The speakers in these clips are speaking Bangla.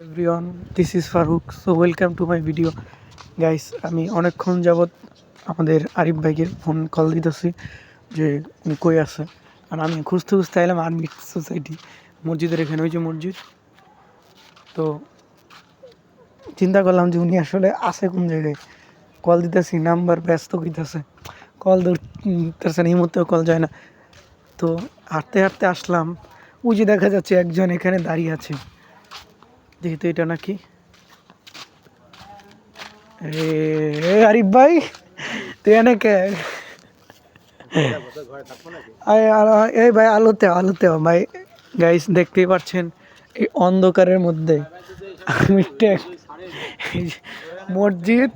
everyone, this is Farooq. So welcome to my video. Guys আমি অনেকক্ষণ যাবৎ আমাদের আরিফ ভাইকে ফোন কল দিতেছি যে উনি কই আছে। আর আমি খুঁজতে খুঁজতে এলাম আর্মি সোসাইটি মসজিদের এখানে, ওই যে মসজিদ। তো চিন্তা করলাম যে উনি আসলে আছে কোন জায়গায়। কল দিতেছি, নাম্বার ব্যস্ত কইতেছে, কল ধরতেছে না, এই মুহূর্তেও কল যায় না। তো হাঁটতে হাঁটতে আসলাম, ওই যে দেখা যাচ্ছে একজন এখানে দাঁড়িয়ে আছে। যেহেতু এটা নাকি আরিফ ভাই, তুই এনে কে? এই ভাই আলোতে আলোতে ভাই। গাইস দেখতেই পাচ্ছেন এই অন্ধকারের মধ্যে আমি মসজিদ,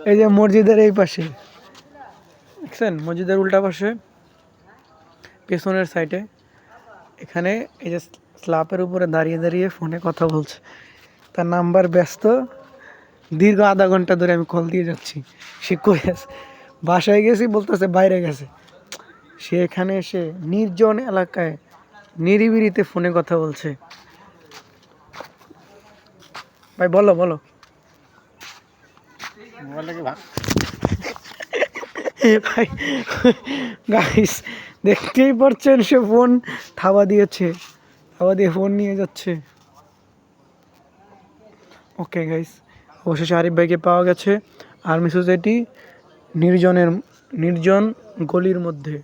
এই যে মসজিদের এই পাশে দেখছেন, মসজিদের উল্টা পাশে পেছনের সাইডে এখানে এই যে স্ল্যাপের উপরে দাঁড়িয়ে দাঁড়িয়ে ফোনে কথা বলছে। তার নাম্বার ব্যস্ত। দীর্ঘ আধা ঘন্টা ধরে আমি কল দিয়ে যাচ্ছি, সে কই আছে। বাসায় গেছি বলতেছে বাইরে গেছে। সে এখানে এসে নির্জন এলাকায় নিরিবিলিতে ফোনে কথা বলছে। ভাই বলো বলো। ভাই গাইস দেখতেই পাচ্ছেন, সে ফোন থাবা দিয়েছে, থাবা দিয়ে ফোন নিয়ে যাচ্ছে। ওকে গাইস, অবশেষে আরিফ ভাইকে পাওয়া গেছে আর্মি সোসাইটি নির্জন গলির মধ্যে।